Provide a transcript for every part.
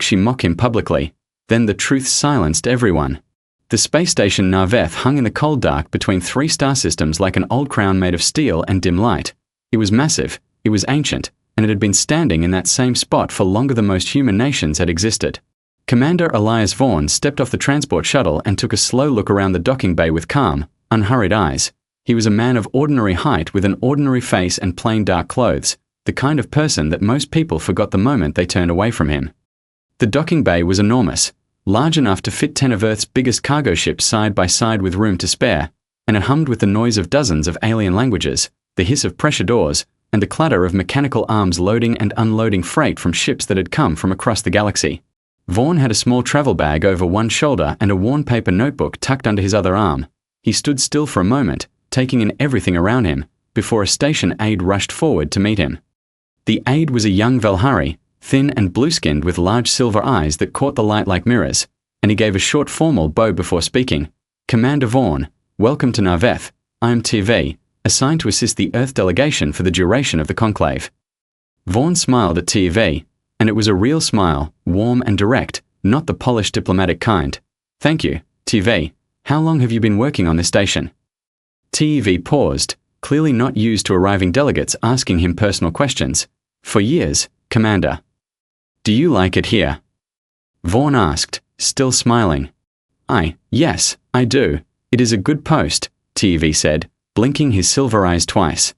She mock him publicly. Then the truth silenced everyone. The space station Narveth hung in the cold dark between 3 star systems like an old crown made of steel and dim light. It was massive, it was ancient, and it had been standing in that same spot for longer than most human nations had existed. Commander Elias Vaughn stepped off the transport shuttle and took a slow look around the docking bay with calm, unhurried eyes. He was a man of ordinary height with an ordinary face and plain dark clothes, the kind of person that most people forgot the moment they turned away from him. The docking bay was enormous, large enough to fit 10 of Earth's biggest cargo ships side by side with room to spare, and it hummed with the noise of dozens of alien languages, the hiss of pressure doors, and the clatter of mechanical arms loading and unloading freight from ships that had come from across the galaxy. Vaughn had a small travel bag over one shoulder and a worn paper notebook tucked under his other arm. He stood still for a moment, taking in everything around him, before a station aide rushed forward to meet him. The aide was a young Valhari, thin and blue-skinned with large silver eyes that caught the light like mirrors, and he gave a short formal bow before speaking. "Commander Vaughn, welcome to Narveth. I am TV, assigned to assist the Earth delegation for the duration of the conclave." Vaughn smiled at TV, and it was a real smile, warm and direct, not the polished diplomatic kind. "Thank you, TV. How long have you been working on this station?" TV paused, clearly not used to arriving delegates asking him personal questions. "For years, Commander." "Do you like it here?" Vaughn asked, still smiling. Yes, I do. It is a good post," TV said, blinking his silver eyes twice.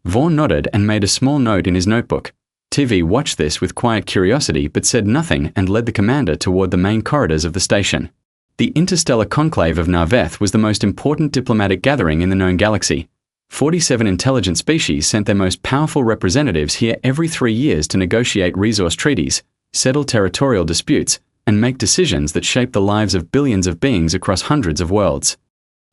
Vaughn nodded and made a small note in his notebook. TV watched this with quiet curiosity but said nothing and led the commander toward the main corridors of the station. The interstellar conclave of Narveth was the most important diplomatic gathering in the known galaxy. 47 intelligent species sent their most powerful representatives here every 3 years to negotiate resource treaties, settle territorial disputes, and make decisions that shape the lives of billions of beings across hundreds of worlds.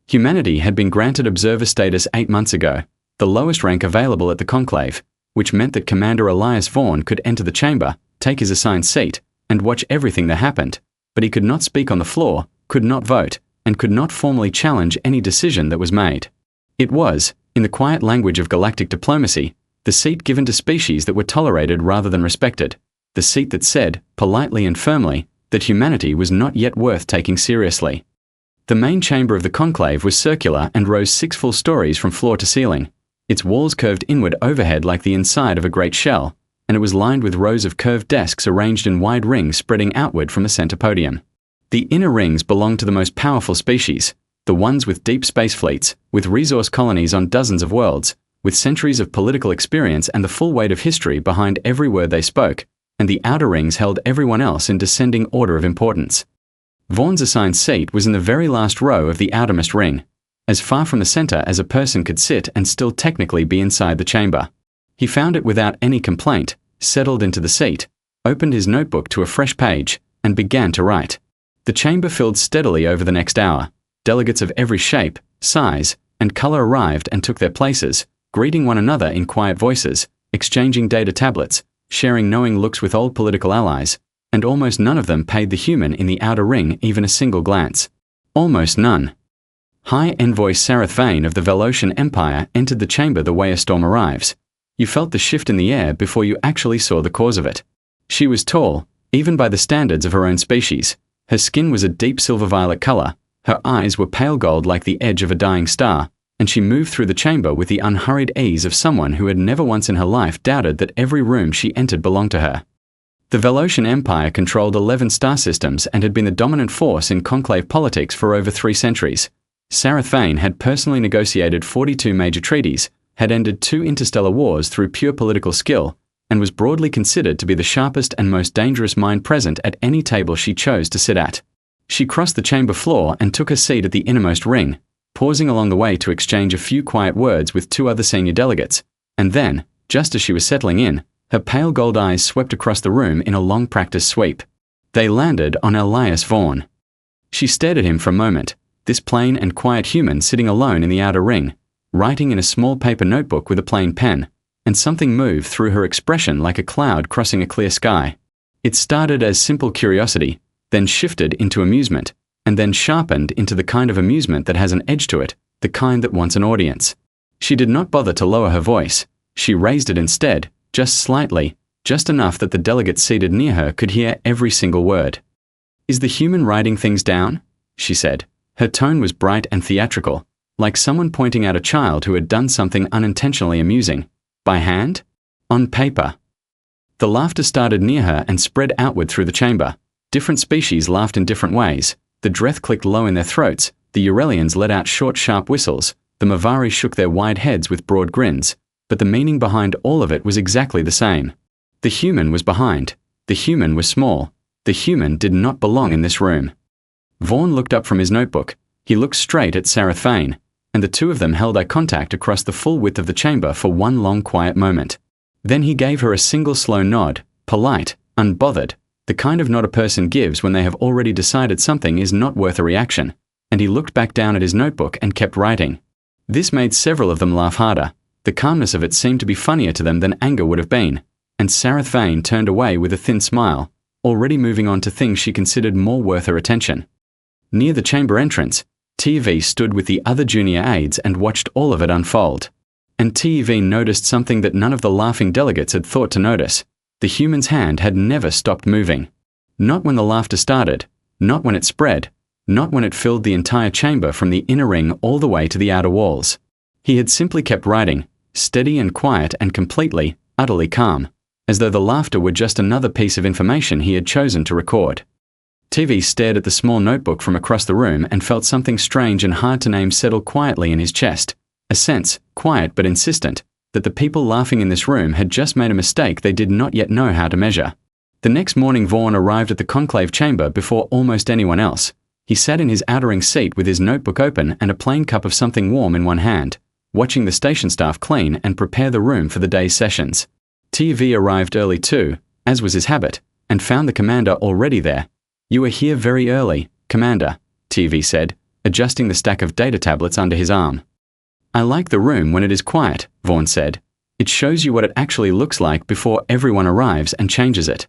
Humanity had been granted observer status 8 months ago, the lowest rank available at the conclave, which meant that Commander Elias Vaughn could enter the chamber, take his assigned seat, and watch everything that happened, but he could not speak on the floor, could not vote, and could not formally challenge any decision that was made. It was, in the quiet language of galactic diplomacy, the seat given to species that were tolerated rather than respected, the seat that said, politely and firmly, that humanity was not yet worth taking seriously. The main chamber of the conclave was circular and rose 6 full stories from floor to ceiling. Its walls curved inward overhead like the inside of a great shell, and it was lined with rows of curved desks arranged in wide rings spreading outward from the center podium. The inner rings belonged to the most powerful species, the ones with deep space fleets, with resource colonies on dozens of worlds, with centuries of political experience and the full weight of history behind every word they spoke, and the outer rings held everyone else in descending order of importance. Vaughn's assigned seat was in the very last row of the outermost ring, as far from the center as a person could sit and still technically be inside the chamber. He found it without any complaint, settled into the seat, opened his notebook to a fresh page, and began to write. The chamber filled steadily over the next hour. Delegates of every shape, size, and color arrived and took their places, greeting one another in quiet voices, exchanging data tablets, sharing knowing looks with old political allies, and almost none of them paid the human in the outer ring even a single glance. Almost none. High Envoy Sareth Vane of the Velocian Empire entered the chamber the way a storm arrives. You felt the shift in the air before you actually saw the cause of it. She was tall, even by the standards of her own species. Her skin was a deep silver-violet color, her eyes were pale gold like the edge of a dying star, and she moved through the chamber with the unhurried ease of someone who had never once in her life doubted that every room she entered belonged to her. The Velocian Empire controlled 11 star systems and had been the dominant force in conclave politics for over 3 centuries. Sareth Vane had personally negotiated 42 major treaties, had ended 2 interstellar wars through pure political skill, and was broadly considered to be the sharpest and most dangerous mind present at any table she chose to sit at. She crossed the chamber floor and took her seat at the innermost ring, pausing along the way to exchange a few quiet words with 2 other senior delegates, and then, just as she was settling in, her pale gold eyes swept across the room in a long practice sweep. They landed on Elias Vaughn. She stared at him for a moment, this plain and quiet human sitting alone in the outer ring, writing in a small paper notebook with a plain pen, and something moved through her expression like a cloud crossing a clear sky. It started as simple curiosity, then shifted into amusement, and then sharpened into the kind of amusement that has an edge to it, the kind that wants an audience. She did not bother to lower her voice. She raised it instead, just slightly, just enough that the delegates seated near her could hear every single word. "Is the human writing things down?" she said. Her tone was bright and theatrical, like someone pointing out a child who had done something unintentionally amusing. "By hand? On paper?" The laughter started near her and spread outward through the chamber. Different species laughed in different ways. The Dreth clicked low in their throats, the Eurelians let out short, sharp whistles, the Mavari shook their wide heads with broad grins, but the meaning behind all of it was exactly the same. The human was behind. The human was small. The human did not belong in this room. Vaughn looked up from his notebook. He looked straight at Sareth Vane, and the two of them held eye contact across the full width of the chamber for one long quiet moment. Then he gave her a single slow nod, polite, unbothered, the kind of nod a person gives when they have already decided something is not worth a reaction, and he looked back down at his notebook and kept writing. This made several of them laugh harder. The calmness of it seemed to be funnier to them than anger would have been, and Sareth Vane turned away with a thin smile, already moving on to things she considered more worth her attention. Near the chamber entrance, TV stood with the other junior aides and watched all of it unfold. And TV noticed something that none of the laughing delegates had thought to notice. The human's hand had never stopped moving. Not when the laughter started, not when it spread, not when it filled the entire chamber from the inner ring all the way to the outer walls. He had simply kept writing, steady and quiet and completely, utterly calm, as though the laughter were just another piece of information he had chosen to record. TV stared at the small notebook from across the room and felt something strange and hard to name settle quietly in his chest. A sense, quiet but insistent, that the people laughing in this room had just made a mistake they did not yet know how to measure. The next morning Vaughn arrived at the conclave chamber before almost anyone else. He sat in his outer ring seat with his notebook open and a plain cup of something warm in one hand, watching the station staff clean and prepare the room for the day's sessions. TV arrived early too, as was his habit, and found the commander already there. "You are here very early, Commander," TV said, adjusting the stack of data tablets under his arm. "I like the room when it is quiet," Vaughn said. "It shows you what it actually looks like before everyone arrives and changes it."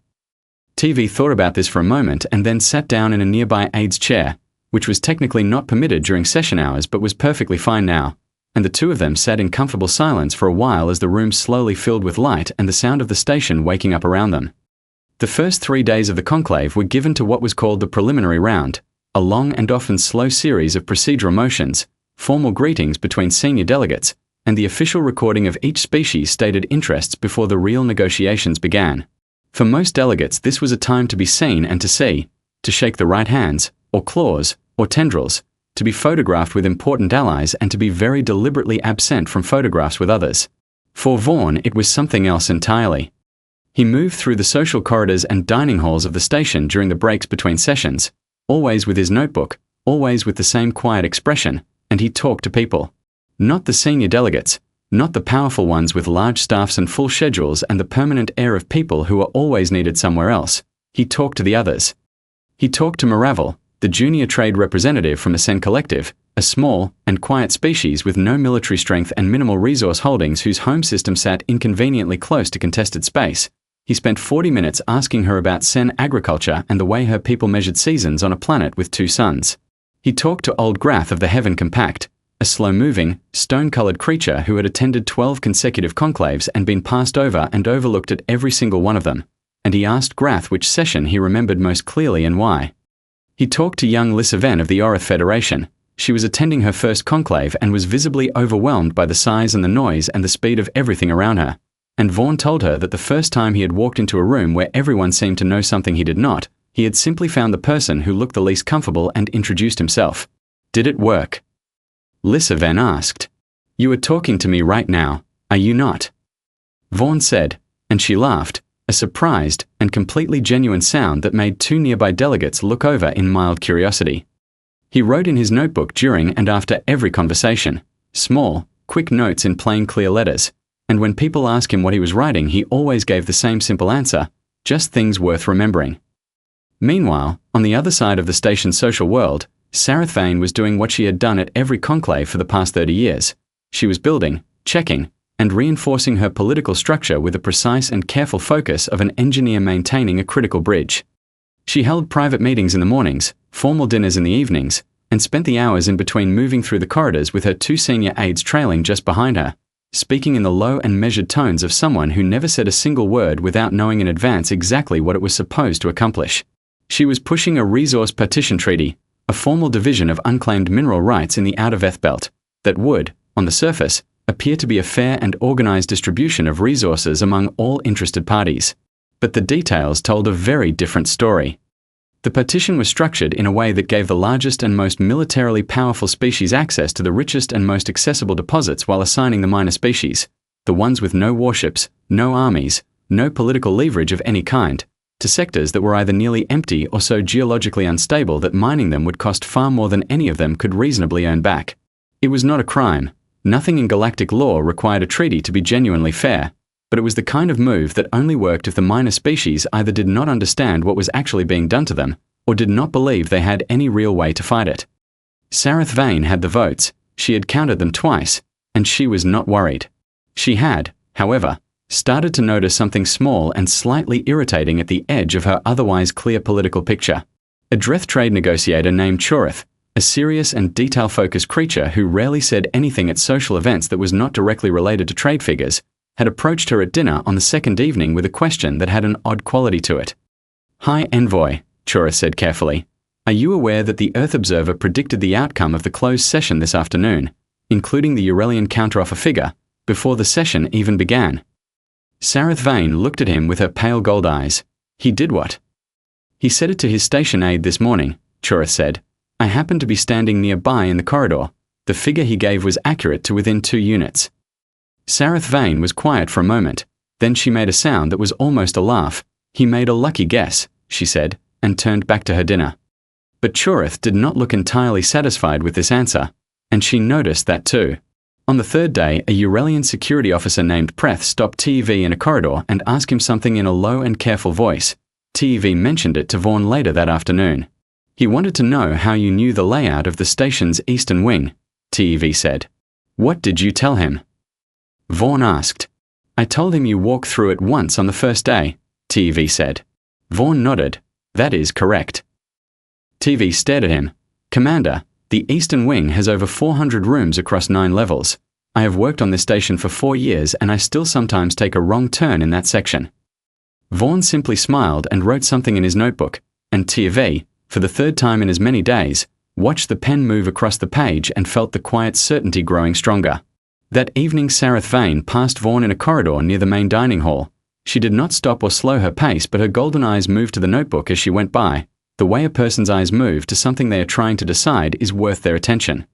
TV thought about this for a moment and then sat down in a nearby aide's chair, which was technically not permitted during session hours but was perfectly fine now, and the two of them sat in comfortable silence for a while as the room slowly filled with light and the sound of the station waking up around them. The first 3 days of the conclave were given to what was called the preliminary round, a long and often slow series of procedural motions, formal greetings between senior delegates, and the official recording of each species' stated interests before the real negotiations began. For most delegates this was a time to be seen and to see, to shake the right hands, or claws, or tendrils, to be photographed with important allies and to be very deliberately absent from photographs with others. For Vaughn it was something else entirely. He moved through the social corridors and dining halls of the station during the breaks between sessions, always with his notebook, always with the same quiet expression, and he talked to people. Not the senior delegates, not the powerful ones with large staffs and full schedules and the permanent air of people who are always needed somewhere else. He talked to the others. He talked to Maravel, the junior trade representative from Ascend Collective, a small and quiet species with no military strength and minimal resource holdings whose home system sat inconveniently close to contested space. He spent 40 minutes asking her about Sen agriculture and the way her people measured seasons on a planet with 2 suns. He talked to Old Grath of the Heaven Compact, a slow-moving, stone-colored creature who had attended 12 consecutive conclaves and been passed over and overlooked at every single one of them, and he asked Grath which session he remembered most clearly and why. He talked to young Lissaven of the Orith Federation. She was attending her first conclave and was visibly overwhelmed by the size and the noise and the speed of everything around her. And Vaughn told her that the first time he had walked into a room where everyone seemed to know something he did not, he had simply found the person who looked the least comfortable and introduced himself. "Did it work?" Lissaven asked. "You are talking to me right now, are you not?" Vaughn said, and she laughed, a surprised and completely genuine sound that made 2 nearby delegates look over in mild curiosity. He wrote in his notebook during and after every conversation, small, quick notes in plain clear letters, and when people asked him what he was writing he always gave the same simple answer, just things worth remembering. Meanwhile, on the other side of the station's social world, Sareth Vane was doing what she had done at every conclave for the past 30 years. She was building, checking, and reinforcing her political structure with a precise and careful focus of an engineer maintaining a critical bridge. She held private meetings in the mornings, formal dinners in the evenings, and spent the hours in between moving through the corridors with her 2 senior aides trailing just behind her, speaking in the low and measured tones of someone who never said a single word without knowing in advance exactly what it was supposed to accomplish. She was pushing a resource partition treaty, a formal division of unclaimed mineral rights in the Outer Veth Belt, that would, on the surface, appear to be a fair and organized distribution of resources among all interested parties. But the details told a very different story. The partition was structured in a way that gave the largest and most militarily powerful species access to the richest and most accessible deposits while assigning the minor species, the ones with no warships, no armies, no political leverage of any kind, to sectors that were either nearly empty or so geologically unstable that mining them would cost far more than any of them could reasonably earn back. It was not a crime. Nothing in galactic law required a treaty to be genuinely fair, but it was the kind of move that only worked if the minor species either did not understand what was actually being done to them, or did not believe they had any real way to fight it. Sareth Vane had the votes, she had counted them twice, and she was not worried. She had, however, started to notice something small and slightly irritating at the edge of her otherwise clear political picture. A Dreth trade negotiator named Chorith, a serious and detail-focused creature who rarely said anything at social events that was not directly related to trade figures, had approached her at dinner on the second evening with a question that had an odd quality to it. "Hi, Envoy," Chorith said carefully. "Are you aware that the Earth Observer predicted the outcome of the closed session this afternoon, including the Eurelian counteroffer figure, before the session even began?" Sareth Vane looked at him with her pale gold eyes. "He did what?" "He said it to his station aide this morning," Chorith said. "I happened to be standing nearby in the corridor. The figure he gave was accurate to within 2 units. Sareth Vane was quiet for a moment. Then she made a sound that was almost a laugh. "He made a lucky guess," she said, and turned back to her dinner. But Chorith did not look entirely satisfied with this answer, and she noticed that too. On the third day, a Eurelian security officer named Preth stopped TEV in a corridor and asked him something in a low and careful voice. TEV mentioned it to Vaughn later that afternoon. "He wanted to know how you knew the layout of the station's eastern wing," TEV said. "What did you tell him?" Vaughn asked. "I told him you walked through it once on the first day," TEV said. Vaughn nodded. "That is correct." TEV stared at him. "Commander, the eastern wing has over 400 rooms across 9 levels. I have worked on this station for 4 years and I still sometimes take a wrong turn in that section." Vaughn simply smiled and wrote something in his notebook, and TEV, for the third time in as many days, watched the pen move across the page and felt the quiet certainty growing stronger. That evening Sareth Vane passed Vaughn in a corridor near the main dining hall. She did not stop or slow her pace, but her golden eyes moved to the notebook as she went by. The way a person's eyes move to something they are trying to decide is worth their attention.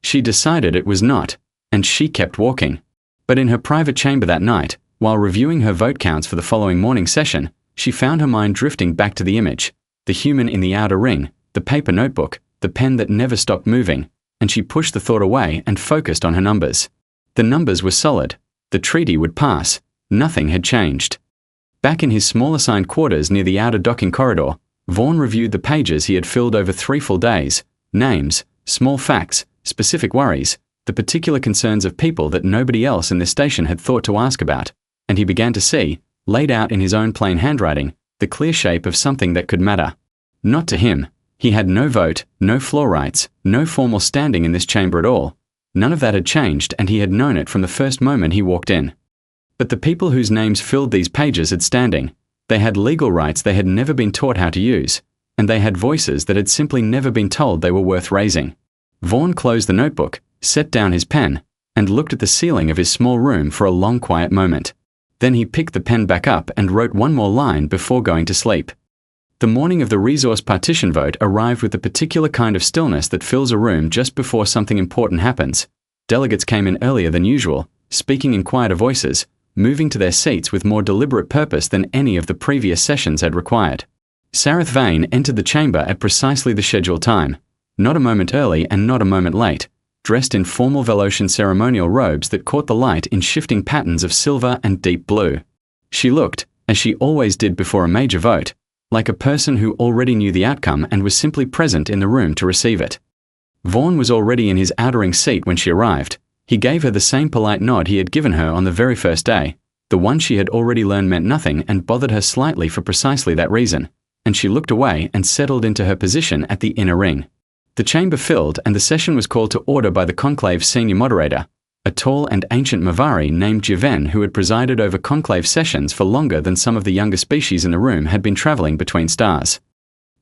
She decided it was not, and she kept walking. But in her private chamber that night, while reviewing her vote counts for the following morning session, she found her mind drifting back to the image, the human in the outer ring, the paper notebook, the pen that never stopped moving, and she pushed the thought away and focused on her numbers. The numbers were solid. The treaty would pass. Nothing had changed. Back in his small assigned quarters near the outer docking corridor, Vaughn reviewed the pages he had filled over 3 full days: names, small facts, specific worries, the particular concerns of people that nobody else in this station had thought to ask about, and he began to see, laid out in his own plain handwriting, the clear shape of something that could matter. Not to him. He had no vote, no floor rights, no formal standing in this chamber at all. None of that had changed, and he had known it from the first moment he walked in. But the people whose names filled these pages had standing. They had legal rights they had never been taught how to use, and they had voices that had simply never been told they were worth raising. Vaughn closed the notebook, set down his pen, and looked at the ceiling of his small room for a long quiet moment. Then he picked the pen back up and wrote one more line before going to sleep. The morning of the resource partition vote arrived with the particular kind of stillness that fills a room just before something important happens. Delegates came in earlier than usual, speaking in quieter voices, moving to their seats with more deliberate purpose than any of the previous sessions had required. Sareth Vane entered the chamber at precisely the scheduled time, not a moment early and not a moment late, dressed in formal Velocian ceremonial robes that caught the light in shifting patterns of silver and deep blue. She looked, as she always did before a major vote, like a person who already knew the outcome and was simply present in the room to receive it. Vaughn was already in his outer-ring seat when she arrived. He gave her the same polite nod he had given her on the very first day. The one she had already learned meant nothing and bothered her slightly for precisely that reason, and she looked away and settled into her position at the inner ring. The chamber filled and the session was called to order by the conclave's senior moderator, a a tall and ancient Mavari named Jiven who had presided over conclave sessions for longer than some of the younger species in the room had been traveling between stars.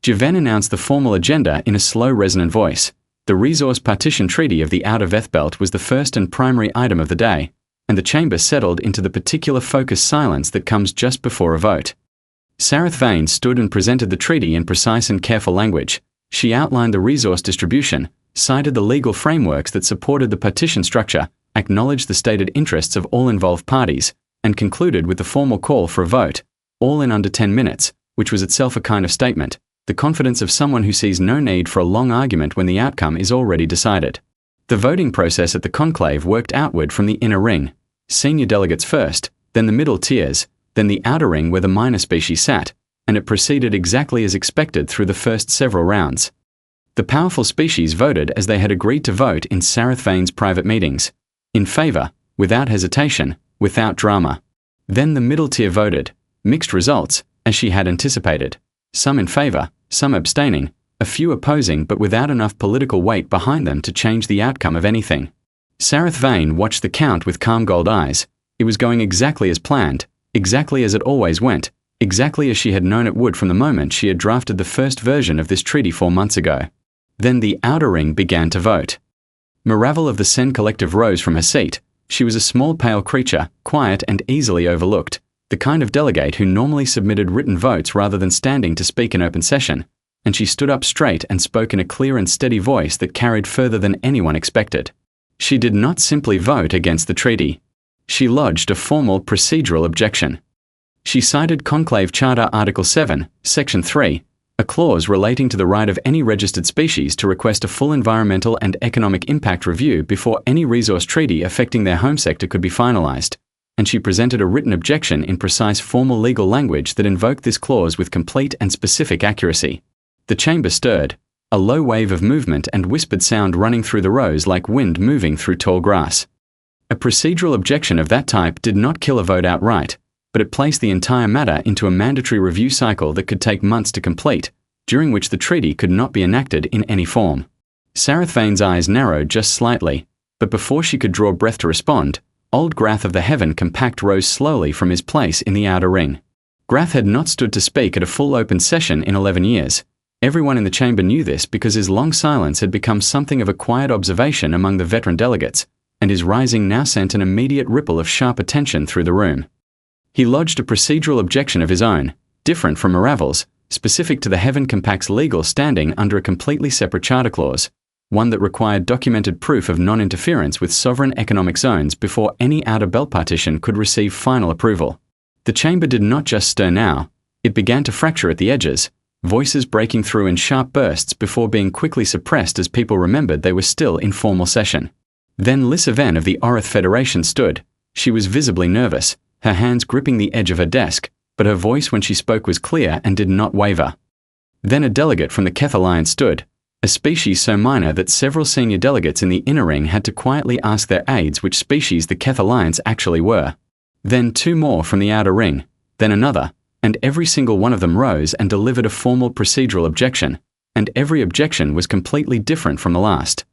Jiven announced the formal agenda in a slow, resonant voice. The Resource Partition Treaty of the Outer Veth Belt was the first and primary item of the day, and the chamber settled into the particular focused silence that comes just before a vote. Sareth Vane stood and presented the treaty in precise and careful language. She outlined the resource distribution, cited the legal frameworks that supported the partition structure, acknowledged the stated interests of all involved parties, and concluded with the formal call for a vote, all in under 10 minutes, which was itself a kind of statement, the confidence of someone who sees no need for a long argument when the outcome is already decided. The voting process at the conclave worked outward from the inner ring. Senior delegates first, then the middle tiers, then the outer ring where the minor species sat, and it proceeded exactly as expected through the first several rounds. The powerful species voted as they had agreed to vote in Sareth Vane's private meetings. In favour, without hesitation, without drama. Then the middle tier voted. Mixed results, as she had anticipated. Some in favour, some abstaining, a few opposing but without enough political weight behind them to change the outcome of anything. Sareth Vane watched the count with calm gold eyes. It was going exactly as planned, exactly as it always went, exactly as she had known it would from the moment she had drafted the first version of this treaty 4 months ago. Then the outer ring began to vote. Maravel of the Sen Collective rose from her seat. She was a small pale creature, quiet and easily overlooked, the kind of delegate who normally submitted written votes rather than standing to speak in open session, and she stood up straight and spoke in a clear and steady voice that carried further than anyone expected. She did not simply vote against the treaty. She lodged a formal procedural objection. She cited Conclave Charter Article 7, Section 3, a clause relating to the right of any registered species to request a full environmental and economic impact review before any resource treaty affecting their home sector could be finalized, and she presented a written objection in precise formal legal language that invoked this clause with complete and specific accuracy. The chamber stirred, a low wave of movement and whispered sound running through the rows like wind moving through tall grass. A procedural objection of that type did not kill a vote outright, but it placed the entire matter into a mandatory review cycle that could take months to complete, during which the treaty could not be enacted in any form. Sareth Vane's eyes narrowed just slightly, but before she could draw breath to respond, old Grath of the Heaven Compact rose slowly from his place in the outer ring. Grath had not stood to speak at a full open session in 11 years. Everyone in the chamber knew this because his long silence had become something of a quiet observation among the veteran delegates, and his rising now sent an immediate ripple of sharp attention through the room. He lodged a procedural objection of his own, different from Maravel's, specific to the Heaven Compact's legal standing under a completely separate charter clause, one that required documented proof of non-interference with sovereign economic zones before any outer belt partition could receive final approval. The chamber did not just stir now, it began to fracture at the edges, voices breaking through in sharp bursts before being quickly suppressed as people remembered they were still in formal session. Then Lissa Ven of the Orith Federation stood. She was visibly nervous, her hands gripping the edge of her desk, but her voice when she spoke was clear and did not waver. Then a delegate from the Keth Alliance stood, a species so minor that several senior delegates in the inner ring had to quietly ask their aides which species the Keth Alliance actually were. Then 2 more from the outer ring, then another, and every single one of them rose and delivered a formal procedural objection, and every objection was completely different from the last.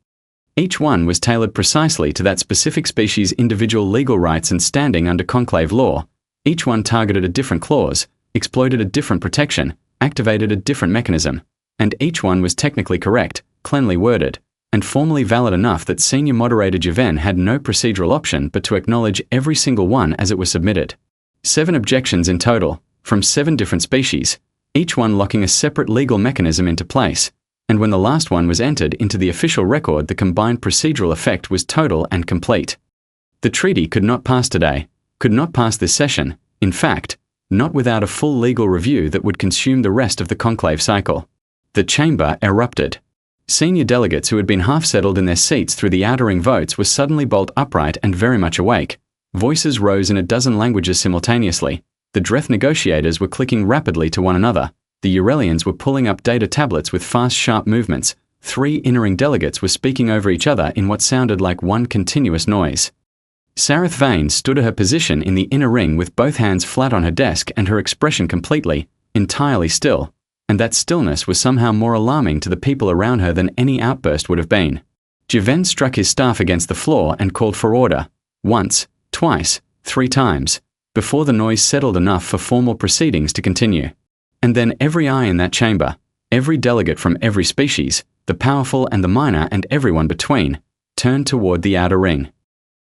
Each one was tailored precisely to that specific species' individual legal rights and standing under conclave law. Each one targeted a different clause, exploited a different protection, activated a different mechanism, and each one was technically correct, cleanly worded, and formally valid enough that senior moderator Jiven had no procedural option but to acknowledge every single one as it was submitted. 7 objections in total, from 7 different species, each one locking a separate legal mechanism into place, and when the last one was entered into the official record, the combined procedural effect was total and complete. The treaty could not pass today, could not pass this session, in fact, not without a full legal review that would consume the rest of the conclave cycle. The chamber erupted. Senior delegates who had been half settled in their seats through the outer ring votes were suddenly bolt upright and very much awake. Voices rose in a dozen languages simultaneously. The Dreth negotiators were clicking rapidly to one another. The Eurelians were pulling up data tablets with fast, sharp movements. 3 inner-ring delegates were speaking over each other in what sounded like one continuous noise. Sareth Vane stood at her position in the inner ring with both hands flat on her desk and her expression completely, entirely still, and that stillness was somehow more alarming to the people around her than any outburst would have been. Jiven struck his staff against the floor and called for order, once, twice, 3 times, before the noise settled enough for formal proceedings to continue. And then every eye in that chamber, every delegate from every species, the powerful and the minor and everyone between, turned toward the outer ring.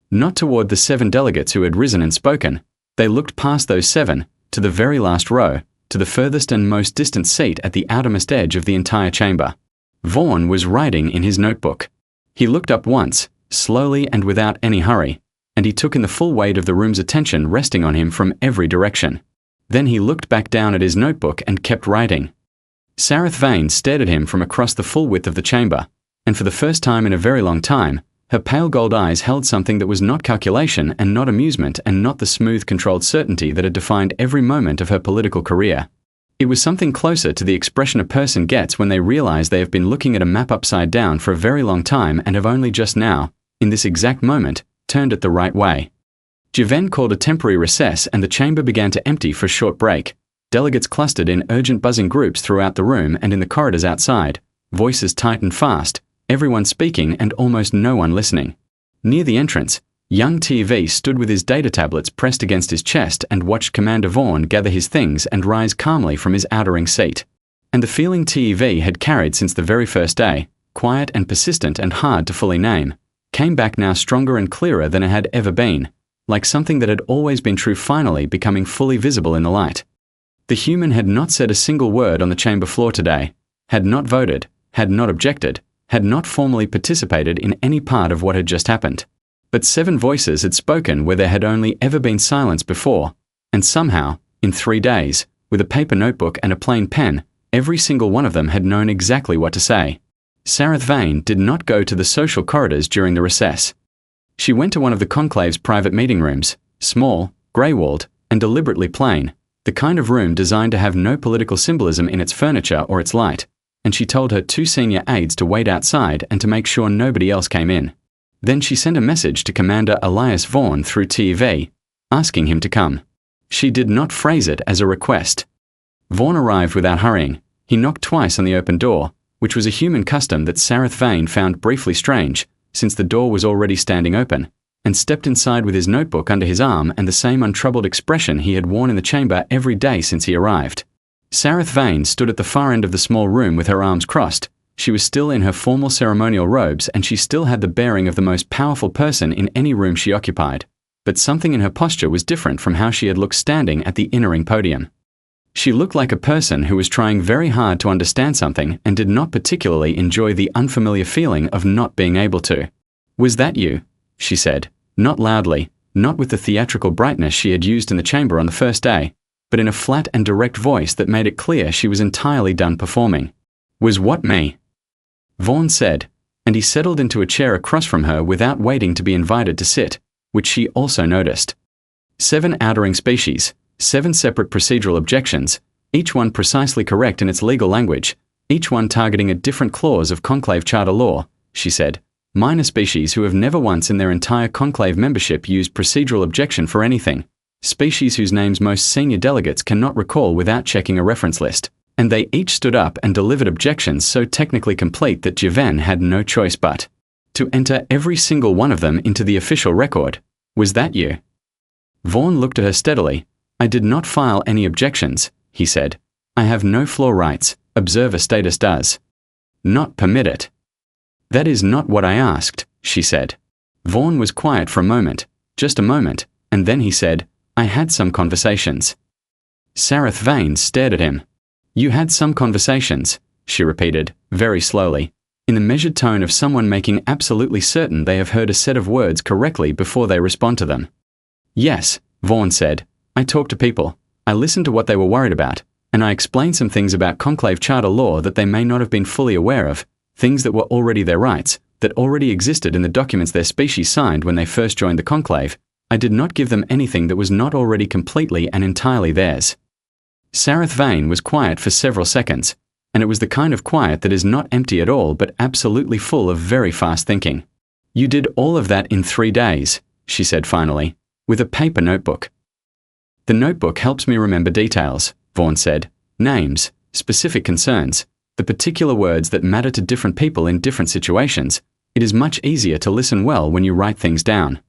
Not toward the 7 delegates who had risen and spoken. They looked past those 7, to the very last row, to the furthest and most distant seat at the outermost edge of the entire chamber. Vaughn was writing in his notebook. He looked up once, slowly and without any hurry, and he took in the full weight of the room's attention resting on him from every direction. Then he looked back down at his notebook and kept writing. Sareth Vane stared at him from across the full width of the chamber, and for the first time in a very long time, her pale gold eyes held something that was not calculation and not amusement and not the smooth, controlled certainty that had defined every moment of her political career. It was something closer to the expression a person gets when they realize they have been looking at a map upside down for a very long time and have only just now, in this exact moment, turned it the right way. Jiven called a temporary recess and the chamber began to empty for a short break. Delegates clustered in urgent buzzing groups throughout the room and in the corridors outside, voices tight and fast, everyone speaking and almost no one listening. Near the entrance, young TV stood with his data tablets pressed against his chest and watched Commander Vaughn gather his things and rise calmly from his outer ring seat. And the feeling TV had carried since the very first day, quiet and persistent and hard to fully name, came back now stronger and clearer than it had ever been, like something that had always been true finally becoming fully visible in the light. The human had not said a single word on the chamber floor today, had not voted, had not objected, had not formally participated in any part of what had just happened. But 7 voices had spoken where there had only ever been silence before, and somehow, in 3 days, with a paper notebook and a plain pen, every single one of them had known exactly what to say. Sareth Vane did not go to the social corridors during the recess. She went to one of the conclave's private meeting rooms, small, grey-walled, and deliberately plain, the kind of room designed to have no political symbolism in its furniture or its light, and she told her 2 senior aides to wait outside and to make sure nobody else came in. Then she sent a message to Commander Elias Vaughn through TV, asking him to come. She did not phrase it as a request. Vaughn arrived without hurrying. He knocked twice on the open door, which was a human custom that Sareth Vane found briefly strange, since the door was already standing open, and stepped inside with his notebook under his arm and the same untroubled expression he had worn in the chamber every day since he arrived. Sareth Vane stood at the far end of the small room with her arms crossed. She was still in her formal ceremonial robes and she still had the bearing of the most powerful person in any room she occupied, but something in her posture was different from how she had looked standing at the inner ring podium. She looked like a person who was trying very hard to understand something and did not particularly enjoy the unfamiliar feeling of not being able to. "Was that you?" she said, not loudly, not with the theatrical brightness she had used in the chamber on the first day, but in a flat and direct voice that made it clear she was entirely done performing. "Was what me?" Vaughn said, and he settled into a chair across from her without waiting to be invited to sit, which she also noticed. 7 outering species, 7 separate procedural objections, each one precisely correct in its legal language, each one targeting a different clause of conclave charter law, she said. Minor species who have never once in their entire conclave membership used procedural objection for anything. Species whose names most senior delegates cannot recall without checking a reference list. And they each stood up and delivered objections so technically complete that Jiven had no choice but to enter every single one of them into the official record. "Was that you?" Vaughn looked at her steadily. "I did not file any objections," he said. "I have no floor rights. Observer status does not permit it." "That is not what I asked," she said. Vaughn was quiet for a moment, just a moment, and then he said, "I had some conversations." Sareth Vane stared at him. "You had some conversations," she repeated, very slowly, in the measured tone of someone making absolutely certain they have heard a set of words correctly before they respond to them. "Yes," Vaughn said. "I talked to people. I listened to what they were worried about, and I explained some things about conclave charter law that they may not have been fully aware of, things that were already their rights, that already existed in the documents their species signed when they first joined the conclave. I did not give them anything that was not already completely and entirely theirs." Sareth Vane was quiet for several seconds, and it was the kind of quiet that is not empty at all but absolutely full of very fast thinking. "You did all of that in 3 days, she said finally, with a paper notebook. "The notebook helps me remember details," Vaughn said. "Names, specific concerns, the particular words that matter to different people in different situations. It is much easier to listen well when you write things down.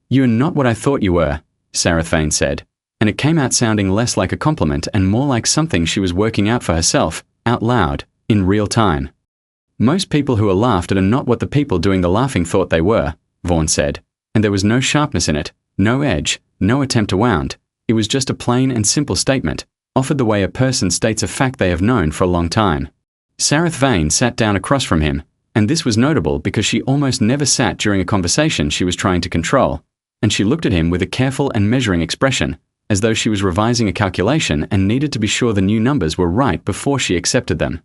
You are not what I thought you were, Sareth Vane said, and it came out sounding less like a compliment and more like something she was working out for herself, out loud, in real time. Most people who are laughed at are not what the people doing the laughing thought they were, Vaughan said, and there was no sharpness in it, no edge, no attempt to wound. It was just a plain and simple statement, offered the way a person states a fact they have known for a long time. Sareth Vane sat down across from him, and this was notable because she almost never sat during a conversation she was trying to control, and she looked at him with a careful and measuring expression, as though she was revising a calculation and needed to be sure the new numbers were right before she accepted them.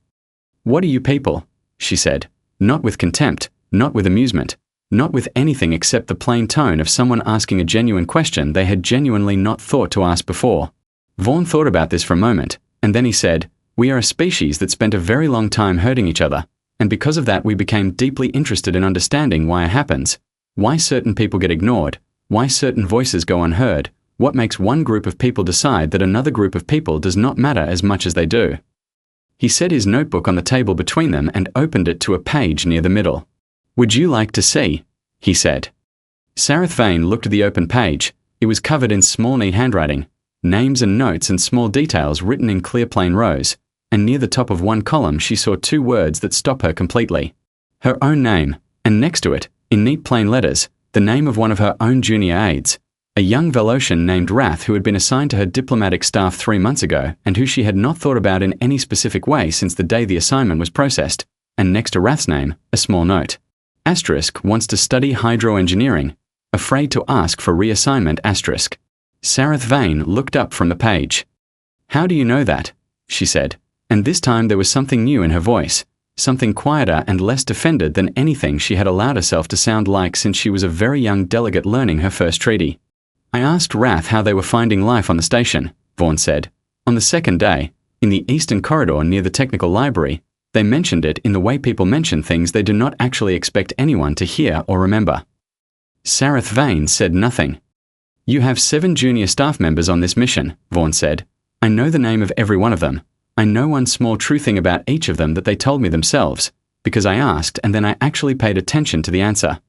"What are you people?" she said, not with contempt, not with amusement, not with anything except the plain tone of someone asking a genuine question they had genuinely not thought to ask before. Vaughan thought about this for a moment, and then he said, "We are a species that spent a very long time hurting each other, and because of that we became deeply interested in understanding why it happens, why certain people get ignored, why certain voices go unheard, what makes one group of people decide that another group of people does not matter as much as they do." He set his notebook on the table between them and opened it to a page near the middle. "Would you like to see?" he said. Sareth Vane looked at the open page. It was covered in small neat handwriting, names and notes and small details written in clear plain rows, and near the top of one column she saw two words that stopped her completely. Her own name, and next to it, in neat plain letters, the name of one of her own junior aides, a young Velocian named Rath who had been assigned to her diplomatic staff 3 months ago and who she had not thought about in any specific way since the day the assignment was processed, and next to Rath's name, a small note. Asterisk wants to study hydroengineering, afraid to ask for reassignment asterisk. Sareth Vane looked up from the page. "How do you know that?" she said, and this time there was something new in her voice, something quieter and less defended than anything she had allowed herself to sound like since she was a very young delegate learning her first treaty. "I asked Rath how they were finding life on the station," Vaughan said. "On the second day, in the eastern corridor near the technical library, they mentioned it in the way people mention things they do not actually expect anyone to hear or remember." Sareth Vane said nothing. "You have 7 junior staff members on this mission," Vaughan said. "I know the name of every one of them. I know one small true thing about each of them that they told me themselves, because I asked and then I actually paid attention to the answer."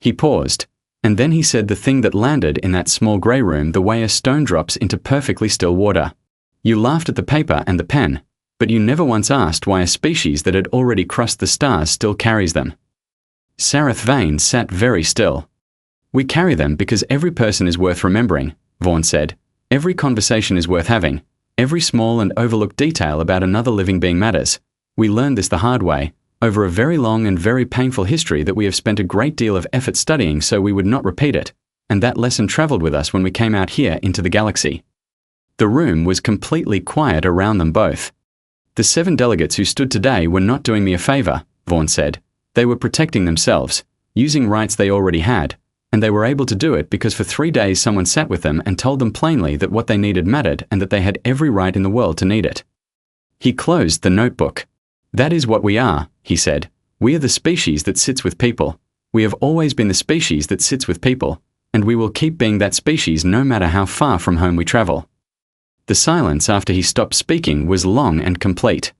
He paused, and then he said the thing that landed in that small grey room the way a stone drops into perfectly still water. "You laughed at the paper and the pen, but you never once asked why a species that had already crossed the stars still carries them." Sareth Vane sat very still. "We carry them because every person is worth remembering," Vaughan said. "Every conversation is worth having. Every small and overlooked detail about another living being matters. We learned this the hard way, over a very long and very painful history that we have spent a great deal of effort studying so we would not repeat it, and that lesson traveled with us when we came out here into the galaxy." The room was completely quiet around them both. "The 7 delegates who stood today were not doing me a favor," Vaughan said. "They were protecting themselves, using rights they already had, and they were able to do it because for 3 days someone sat with them and told them plainly that what they needed mattered and that they had every right in the world to need it." He closed the notebook. "That is what we are," he said. "We are the species that sits with people. We have always been the species that sits with people, and we will keep being that species no matter how far from home we travel." The silence after he stopped speaking was long and complete.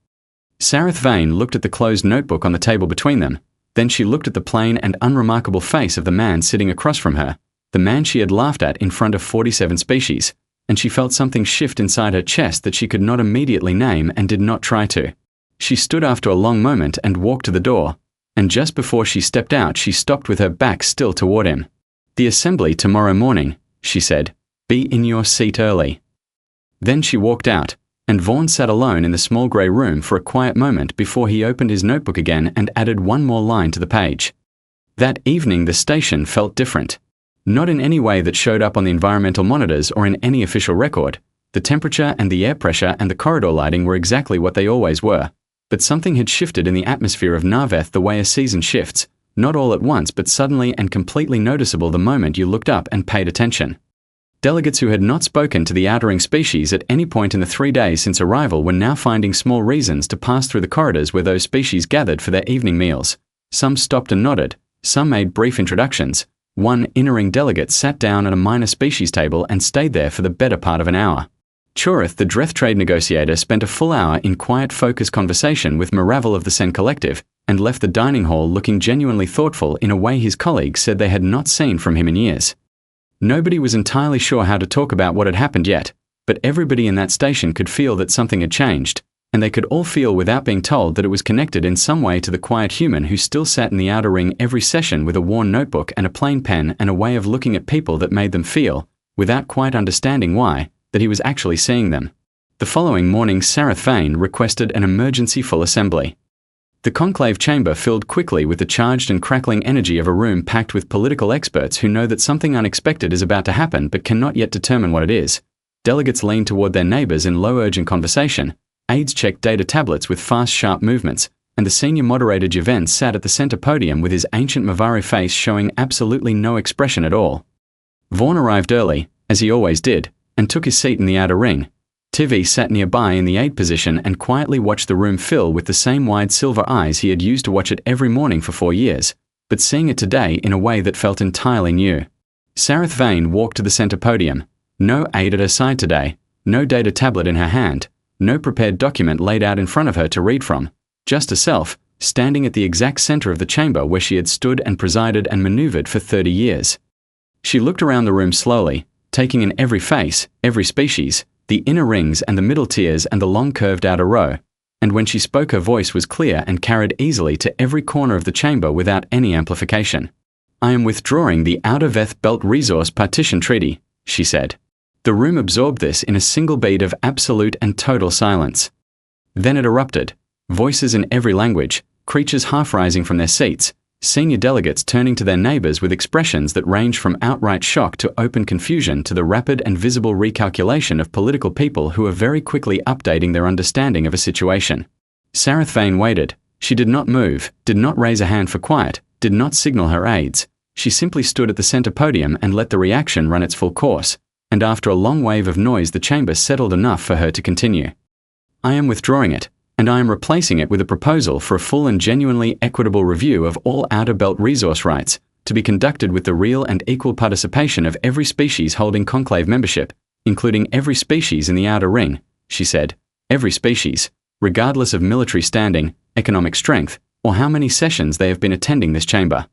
Sareth Vane looked at the closed notebook on the table between them. Then she looked at the plain and unremarkable face of the man sitting across from her, the man she had laughed at in front of 47 species, and she felt something shift inside her chest that she could not immediately name and did not try to. She stood after a long moment and walked to the door, and just before she stepped out she stopped with her back still toward him. "The assembly tomorrow morning," she said. "Be in your seat early." Then she walked out, and Vaughan sat alone in the small grey room for a quiet moment before he opened his notebook again and added one more line to the page. That evening the station felt different. Not in any way that showed up on the environmental monitors or in any official record. The temperature and the air pressure and the corridor lighting were exactly what they always were. But something had shifted in the atmosphere of Narveth the way a season shifts, not all at once but suddenly and completely noticeable the moment you looked up and paid attention. Delegates who had not spoken to the outering species at any point in the 3 days since arrival were now finding small reasons to pass through the corridors where those species gathered for their evening meals. Some stopped and nodded, some made brief introductions. One inner-ring delegate sat down at a minor species table and stayed there for the better part of an hour. Chorith, the Dreth trade negotiator, spent a full hour in quiet focused conversation with Maravel of the Sen Collective, and left the dining hall looking genuinely thoughtful in a way his colleagues said they had not seen from him in years. Nobody was entirely sure how to talk about what had happened yet, but everybody in that station could feel that something had changed, and they could all feel without being told that it was connected in some way to the quiet human who still sat in the outer ring every session with a worn notebook and a plain pen and a way of looking at people that made them feel, without quite understanding why, that he was actually seeing them. The following morning Sareth Vane requested an emergency full assembly. The conclave chamber filled quickly with the charged and crackling energy of a room packed with political experts who know that something unexpected is about to happen but cannot yet determine what it is. Delegates leaned toward their neighbors in low urgent conversation, aides checked data tablets with fast sharp movements, and the senior moderator Javen sat at the center podium with his ancient Mavari face showing absolutely no expression at all. Vaughn arrived early, as he always did, and took his seat in the outer ring. Tivy sat nearby in the aide position and quietly watched the room fill with the same wide silver eyes he had used to watch it every morning for 4 years, but seeing it today in a way that felt entirely new. Sareth Vane walked to the center podium. No aide at her side today, no data tablet in her hand, no prepared document laid out in front of her to read from, just herself, standing at the exact center of the chamber where she had stood and presided and maneuvered for 30 years. She looked around the room slowly, taking in every face, every species, the inner rings and the middle tiers and the long curved outer row, and when she spoke her voice was clear and carried easily to every corner of the chamber without any amplification. "I am withdrawing the Outer Veth Belt Resource Partition Treaty," she said. The room absorbed this in a single beat of absolute and total silence. Then it erupted, voices in every language, creatures half rising from their seats, senior delegates turning to their neighbors with expressions that ranged from outright shock to open confusion to the rapid and visible recalculation of political people who were very quickly updating their understanding of a situation. Sareth Vane waited. She did not move, did not raise a hand for quiet, did not signal her aides. She simply stood at the center podium and let the reaction run its full course, and after a long wave of noise the chamber settled enough for her to continue. "I am withdrawing it, and I am replacing it with a proposal for a full and genuinely equitable review of all Outer Belt resource rights, to be conducted with the real and equal participation of every species holding conclave membership, including every species in the outer ring," she said. "Every species, regardless of military standing, economic strength, or how many sessions they have been attending this chamber."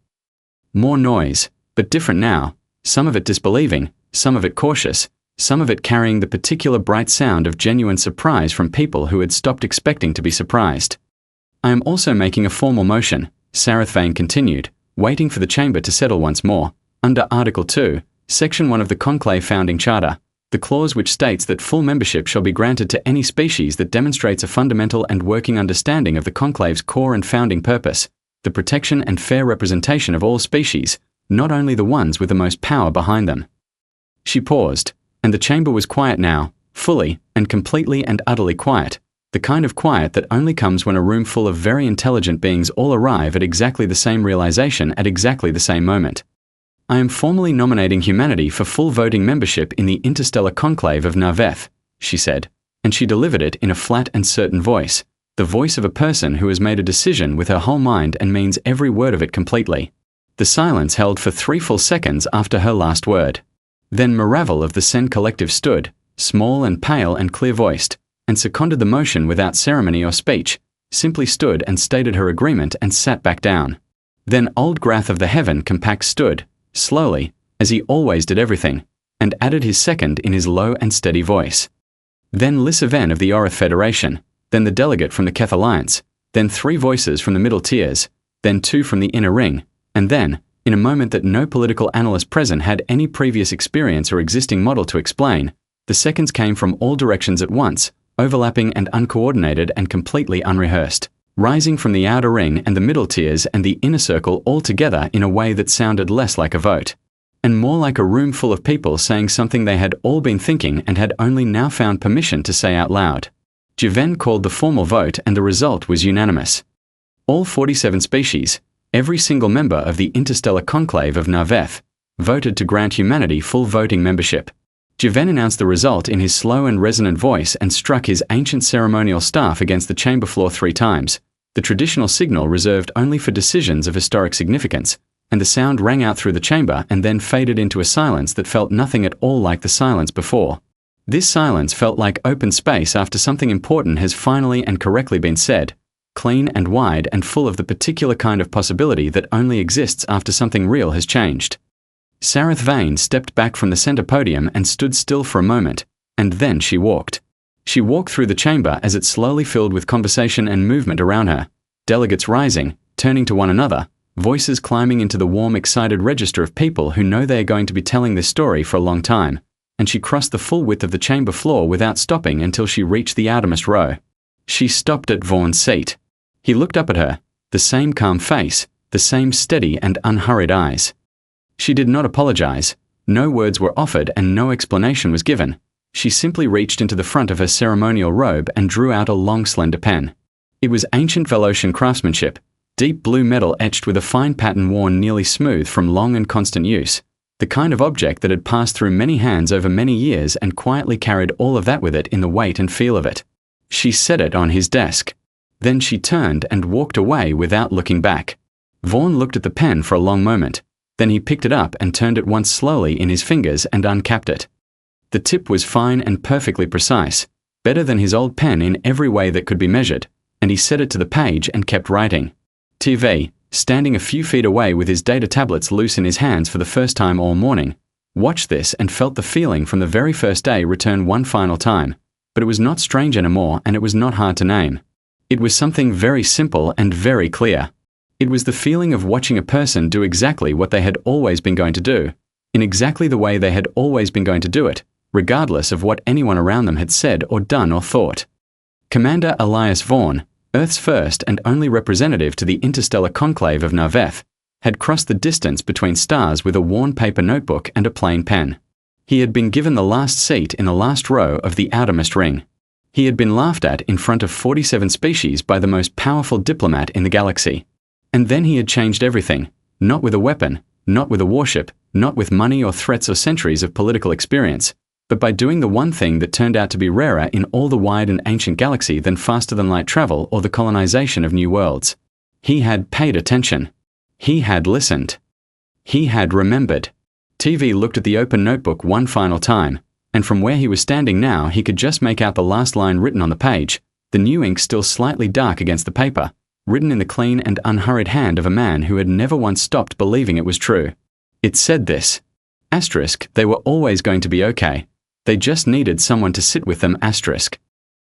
More noise, but different now, some of it disbelieving, some of it cautious, some of it carrying the particular bright sound of genuine surprise from people who had stopped expecting to be surprised. "I am also making a formal motion," Sareth Vane continued, waiting for the chamber to settle once more, "under Article 2, Section 1 of the Conclave Founding Charter, the clause which states that full membership shall be granted to any species that demonstrates a fundamental and working understanding of the Conclave's core and founding purpose, the protection and fair representation of all species, not only the ones with the most power behind them." She paused, and the chamber was quiet now, fully and completely and utterly quiet, the kind of quiet that only comes when a room full of very intelligent beings all arrive at exactly the same realization at exactly the same moment. "I am formally nominating humanity for full voting membership in the Interstellar Conclave of Narveth," she said, and she delivered it in a flat and certain voice, the voice of a person who has made a decision with her whole mind and means every word of it completely. The silence held for 3 full seconds after her last word. Then Maravel of the Sen Collective stood, small and pale and clear-voiced, and seconded the motion without ceremony or speech, simply stood and stated her agreement and sat back down. Then Old Grath of the Heaven Compact stood, slowly, as he always did everything, and added his second in his low and steady voice. Then Lissaven of the Orith Federation, then the delegate from the Keth Alliance, then 3 voices from the middle tiers, then 2 from the inner ring, and then, in a moment that no political analyst present had any previous experience or existing model to explain, the seconds came from all directions at once, overlapping and uncoordinated and completely unrehearsed, rising from the outer ring and the middle tiers and the inner circle all together in a way that sounded less like a vote, and more like a room full of people saying something they had all been thinking and had only now found permission to say out loud. Javen called the formal vote and the result was unanimous. All 47 species, every single member of the Interstellar Conclave of Narveth, voted to grant humanity full voting membership. Javen announced the result in his slow and resonant voice and struck his ancient ceremonial staff against the chamber floor 3 times, the traditional signal reserved only for decisions of historic significance, and the sound rang out through the chamber and then faded into a silence that felt nothing at all like the silence before. This silence felt like open space after something important has finally and correctly been said, clean and wide and full of the particular kind of possibility that only exists after something real has changed. Sareth Vane stepped back from the center podium and stood still for a moment, and then she walked. She walked through the chamber as it slowly filled with conversation and movement around her, delegates rising, turning to one another, voices climbing into the warm, excited register of people who know they are going to be telling this story for a long time, and she crossed the full width of the chamber floor without stopping until she reached the outermost row. She stopped at Vaughn's seat. He looked up at her, the same calm face, the same steady and unhurried eyes. She did not apologize. No words were offered and no explanation was given. She simply reached into the front of her ceremonial robe and drew out a long, slender pen. It was ancient Velocian craftsmanship, deep blue metal etched with a fine pattern worn nearly smooth from long and constant use, the kind of object that had passed through many hands over many years and quietly carried all of that with it in the weight and feel of it. She set it on his desk. Then she turned and walked away without looking back. Vaughn looked at the pen for a long moment. Then he picked it up and turned it once slowly in his fingers and uncapped it. The tip was fine and perfectly precise, better than his old pen in every way that could be measured, and he set it to the page and kept writing. TV, standing a few feet away with his data tablets loose in his hands for the first time all morning, watched this and felt the feeling from the very first day return one final time, but it was not strange anymore and it was not hard to name. It was something very simple and very clear. It was the feeling of watching a person do exactly what they had always been going to do, in exactly the way they had always been going to do it, regardless of what anyone around them had said or done or thought. Commander Elias Vaughn, Earth's first and only representative to the interstellar conclave of Narveth, had crossed the distance between stars with a worn paper notebook and a plain pen. He had been given the last seat in the last row of the outermost ring. He had been laughed at in front of 47 species by the most powerful diplomat in the galaxy. And then he had changed everything, not with a weapon, not with a warship, not with money or threats or centuries of political experience, but by doing the one thing that turned out to be rarer in all the wide and ancient galaxy than faster-than-light travel or the colonization of new worlds. He had paid attention. He had listened. He had remembered. TV looked at the open notebook one final time, and from where he was standing now he could just make out the last line written on the page, the new ink still slightly dark against the paper, written in the clean and unhurried hand of a man who had never once stopped believing it was true. It said this: Asterisk, they were always going to be okay. They just needed someone to sit with them, asterisk.